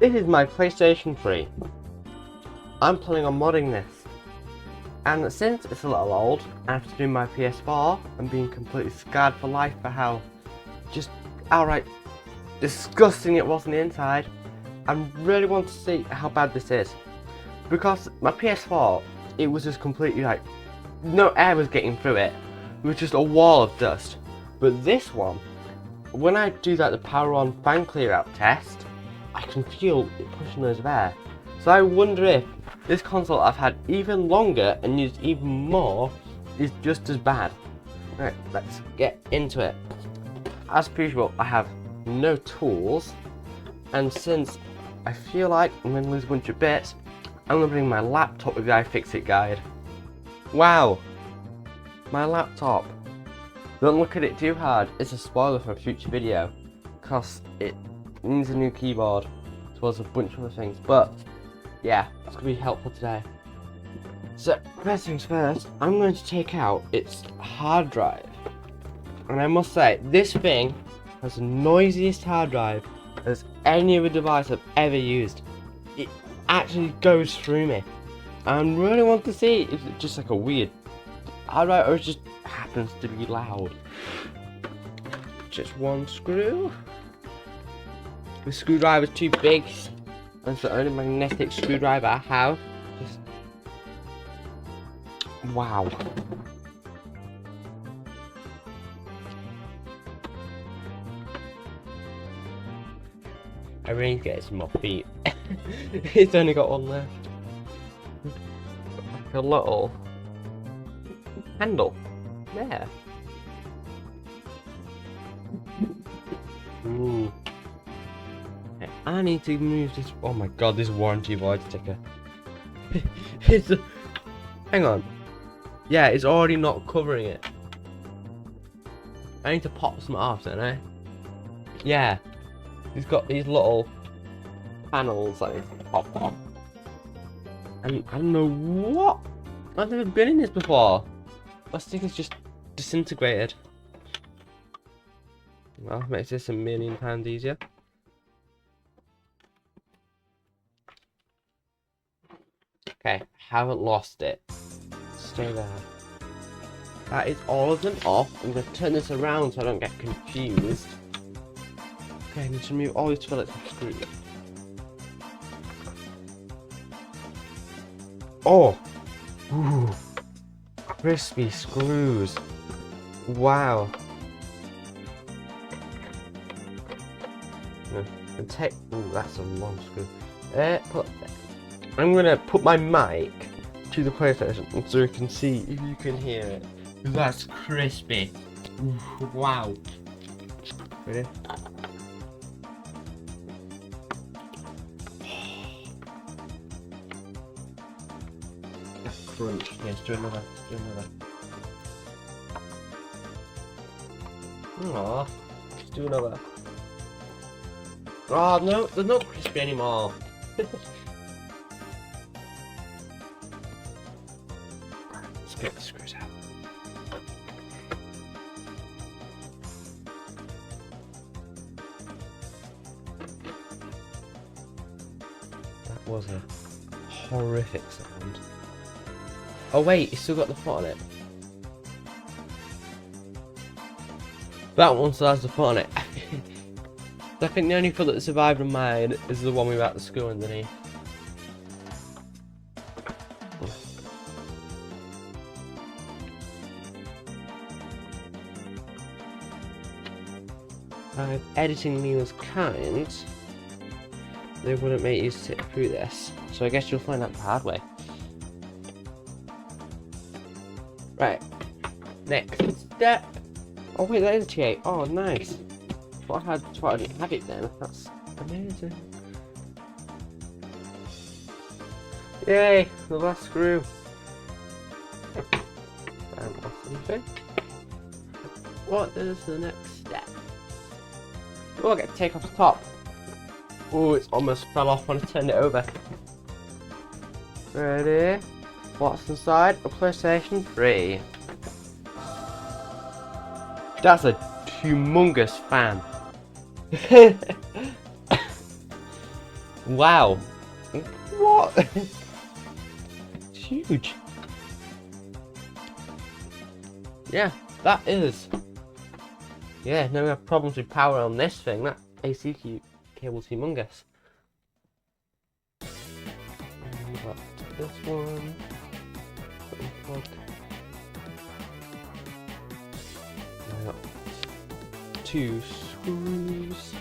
This is my PlayStation 3. I'm planning on modding this. And since it's a little old, after doing my PS4, I'm being completely scarred for life for how just outright disgusting it was on the inside. I really want to see how bad this is. Because my PS4, it was just completely like, no air was getting through it. It was just a wall of dust. But this one, when I do like the power on fan clear out test, I can feel it pushing loads of air. So I wonder if this console I've had even longer and used even more is just as bad. Right, let's get into it. As per usual, I have no tools, and since I feel like I'm going to lose a bunch of bits, I'm going to bring my laptop with the iFixit guide. Wow, my laptop. Don't look at it too hard, it's a spoiler for a future video, because it needs a new keyboard, as well as a bunch of other things, but yeah, it's going to be helpful today. So, first things first, I'm going to take out its hard drive. And I must say, this thing has the noisiest hard drive as any other device I've ever used. It actually goes through me. I really want to see if it's just like a weird hard drive or it just happens to be loud. Just one screw. The screwdriver's too big. That's the only magnetic screwdriver I have. Just wow. I really need to get some more feet. It's only got one left. Like a little handle. There. Ooh. Okay, I need to move this. Oh my god, this warranty void sticker. It's hang on. Yeah, it's already not covering it. I need to pop some off, don't I? Yeah. He's got these little panels that need to pop off. And I don't know what. I've never been in this before. My sticker's just disintegrated. Well, makes this £1,000,000 easier. Okay, haven't lost it. Stay there. That is all of them off. I'm going to turn this around so I don't get confused. Okay, I need to remove all these fillets and screws. Oh! Ooh! Crispy screws. Wow. And take. Ooh, that's a long screw. I'm gonna put my mic to the PlayStation so you can see if you can hear it. That's crispy. Ooh, wow. Ready? Crunch. Yes, do another. Do another. Aww. Let's do another. Oh no, they're not crispy anymore. Let's get the screws out. That was a horrific sound. Oh wait, you still got the foot on it. That one still has the foot on it. I think the only foot that survived on mine is the one without the screw underneath. If editing me was kind, they wouldn't make you sit through this. So I guess you'll find out the hard way. Right, next step. Oh wait, that is a T8. Oh nice. I thought I didn't have it then. That's amazing. Yay, the last screw. Awesome. What is the next step? Oh, I get to take off the top. Oh, it's almost fell off when I turned it over. Ready? What's inside a PlayStation 3? That's a humongous fan. Wow. What? It's huge. Yeah, that is. Yeah, now we have problems with power on this thing. That AC cable's humongous. And we've got this one. Unplug. Now got 2 screws.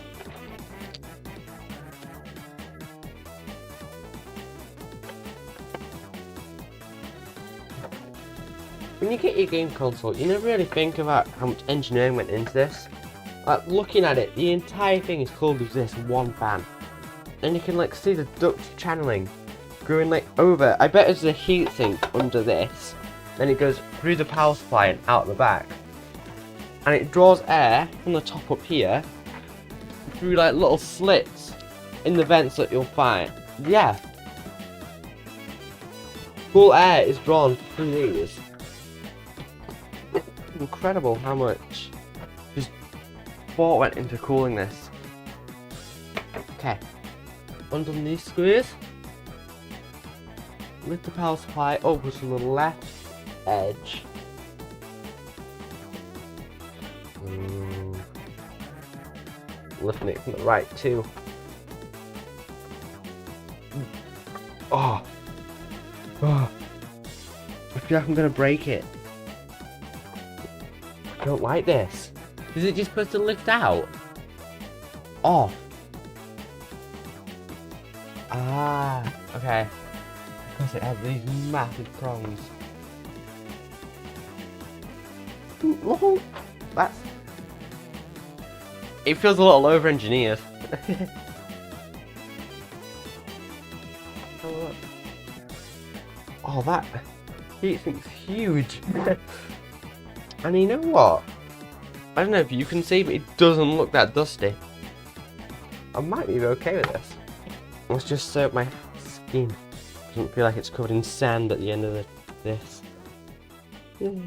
When you get your game console, you never really think about how much engineering went into this. Like, looking at it, the entire thing is cooled with this one fan. And you can like see the duct channeling going like over. I bet there's a heatsink under this. Then it goes through the power supply and out the back. And it draws air from the top up here through like little slits in the vents that you'll find. Yeah. Cool air is drawn through these. Incredible how much just thought went into cooling this. Okay, undone these screws. Lift the power supply over to the left edge. Lifting it from the right too. Oh. I feel like I'm gonna break it. I don't like this. Is it just supposed to lift out? Off. Ah, okay. Because it has these massive prongs. Ooh, that's... It feels a little over-engineered. Oh, that heatsink's huge. And you know what? I don't know if you can see, but it doesn't look that dusty. I might be okay with this. Let's just soak my skin. Doesn't feel like it's covered in sand at the end of this. Oh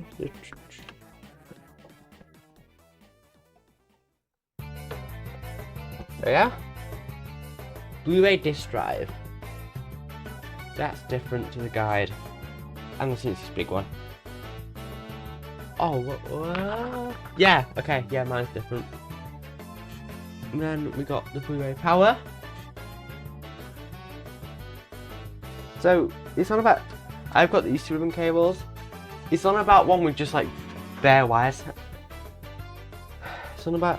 yeah? Blu-ray disc drive. That's different to the guide. I'm gonna see this big one. Oh, what? Yeah, okay, yeah, mine's different. And then we got the Blu-ray power. So, it's on about... I've got these 2 ribbon cables. It's on about one with just like bare wires. It's not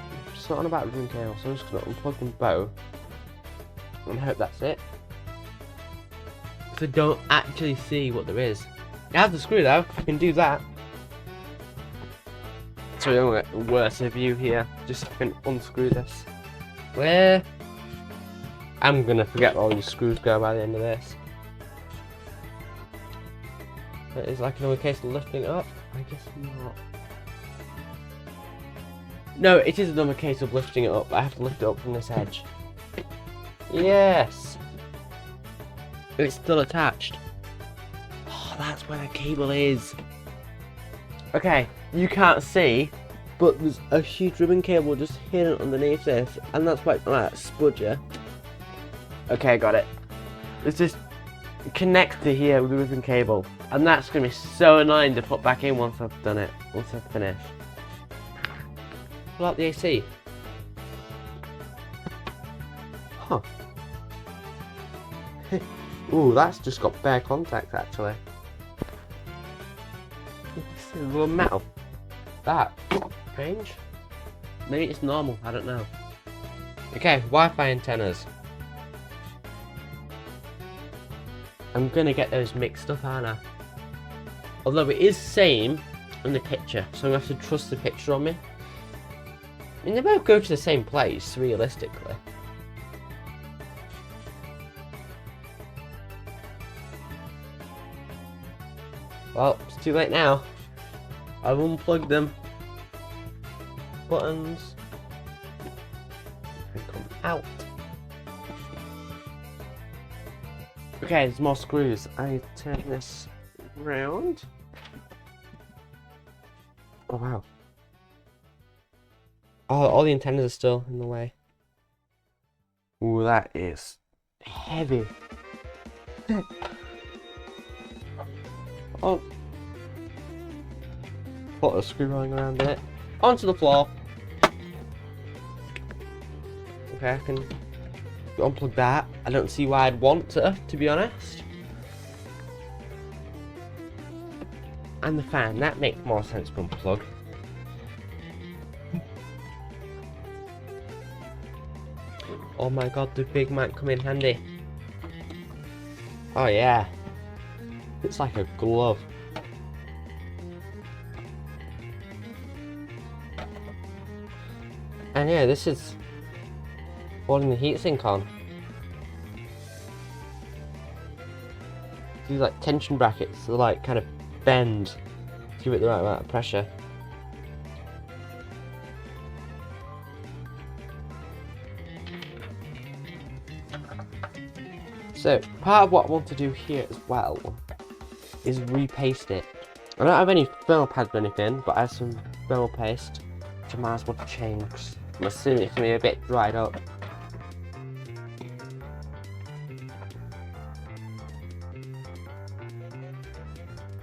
on about ribbon cables, so I'm just gonna unplug them both. And hope that's it. So don't actually see what there is. I have the screw though, I can do that. So I'm gonna get a worse view here, just so I can unscrew this. Where? I'm gonna forget where all these screws go by the end of this. It is like another case of lifting it up. I guess not. No, it is another case of lifting it up. I have to lift it up from this edge. Yes! It's still attached. Oh, that's where the cable is. Okay, you can't see, but there's a huge ribbon cable just hidden underneath this, and that's why it's not that spudger. Okay, got it. It's just connects to here with the ribbon cable, and that's gonna be so annoying to put back in once I've done it, once I've finished. Pull out the AC. Huh. Ooh, that's just got bare contact actually. It's a little metal. That strange. Maybe it's normal, I don't know. Okay, Wi-Fi antennas. I'm gonna get those mixed up, aren't I? Although it is same in the picture, so I'm gonna have to trust the picture on me. I mean, they both go to the same place, realistically. Well, it's too late now. I've unplugged them. Buttons. And come out. Okay, there's more screws. I turn this round. Oh wow. All the antennas are still in the way. Ooh, that is heavy. Oh. Put a screw rolling around it. Onto the floor. Okay, I can unplug that. I don't see why I'd want to be honest. And the fan, that makes more sense to unplug. Oh my god, the big might come in handy. Oh yeah. It's like a glove. And yeah, this is holding the heatsink on. These like tension brackets, they like kind of bend to give it the right amount of pressure. So part of what I want to do here as well is repaste it. I don't have any thermal pads or anything, but I have some thermal paste, which I might as well change. I'm assuming it's going to be a bit dried up.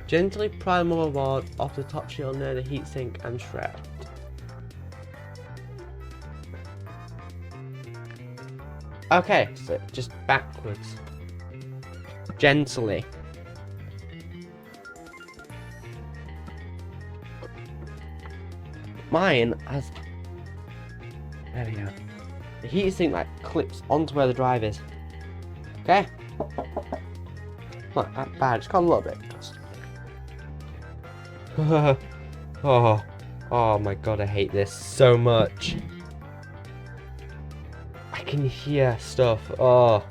Gently pry the motherboard off the top shield near the heatsink and shroud. Okay, so just backwards. Gently. Mine has... There we go. The heatsink like clips onto where the drive is. Okay? Not that bad, it's got a little bit. Oh my god, I hate this so much. I can hear stuff. Oh.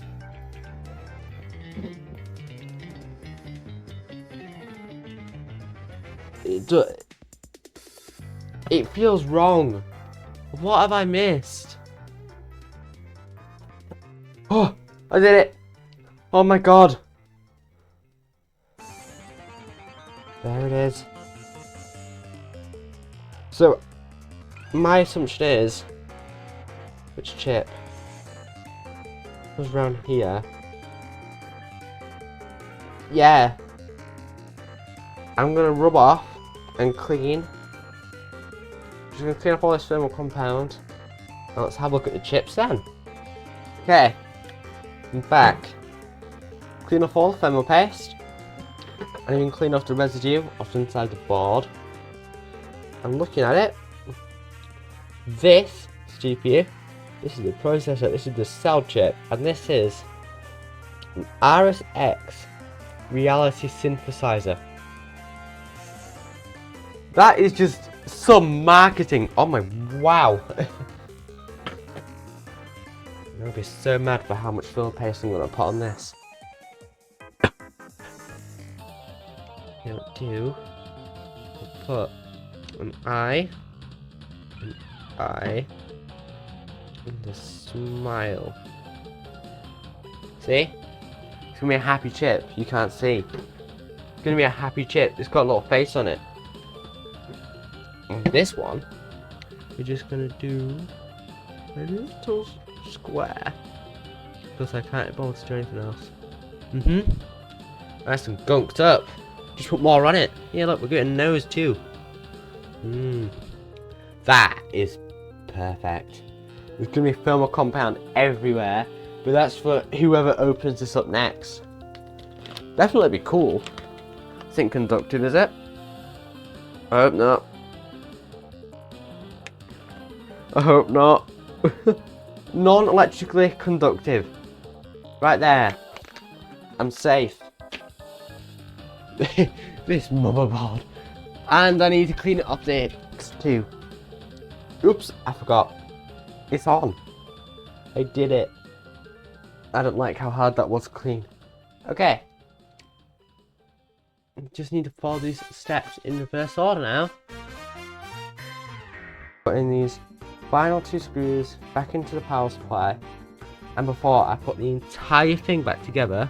It feels wrong. What have I missed? Oh, I did it. Oh my god. There it is. So, my assumption is, which chip was around here? Yeah. I'm gonna rub off and clean. Just gonna clean up all this thermal compound. Now let's have a look at the chips then. Okay. I'm back. Clean off all the thermal paste. And even clean off the residue off the inside the board. I'm looking at it. This GPU, this is the processor, this is the cell chip, and this is an RSX reality synthesizer. That is just some marketing. Oh my, wow. I'm gonna be so mad for how much film paste I'm gonna put on this. We'll put an eye, and a smile. See? It's gonna be a happy chip. You can't see. It's gonna be a happy chip. It's got a little face on it. And this one, we're just gonna do a little square because I can't bother to do anything else. Nice and gunked up. Just put more on it. Yeah, look, we're getting a nose too. That is perfect. There's gonna be thermal compound everywhere, but that's for whoever opens this up next. Definitely be cool. Think conductive, is it? I hope not. I hope not. Non-electrically conductive. Right there. I'm safe. This motherboard. And I need to clean it up there too. Oops, I forgot. It's on. I did it. I don't like how hard that was to clean. Okay. Just need to follow these steps in reverse order now. Put in these final 2 screws back into the power supply. And before I put the entire thing back together,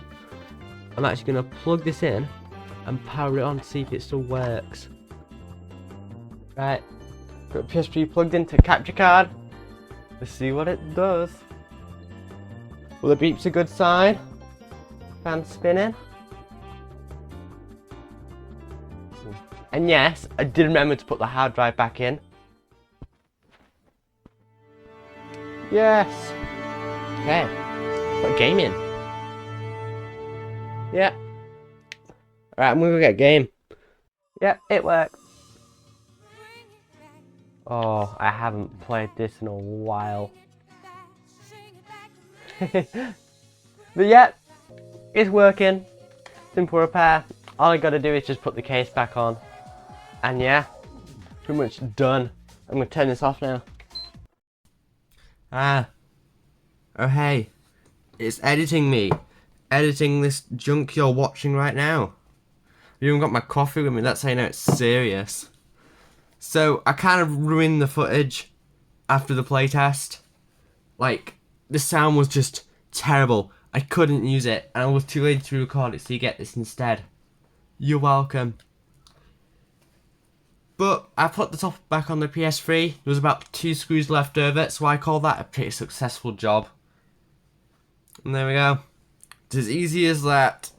I'm actually going to plug this in and power it on to see if it still works. Right, got PSP plugged into capture card. Let's see what it does. Well, the beep's a good sign. Fan spinning. And yes, I did remember to put the hard drive back in. Yes. Okay. Put a game in. Yeah. Alright, I'm gonna go get a game. Yeah, it worked. Oh, I haven't played this in a while. But yeah, it's working. Simple repair. All I gotta do is just put the case back on. And yeah, pretty much done. I'm gonna turn this off now. Oh hey, it's editing me. Editing this junk you're watching right now. I even got my coffee with me, that's how you know it's serious. So, I kind of ruined the footage after the playtest. Like, the sound was just terrible. I couldn't use it, and I was too lazy to record it, so you get this instead. You're welcome. But I put the top back on the PS3. There was about 2 screws left over, so I call that a pretty successful job. And there we go. It's as easy as that.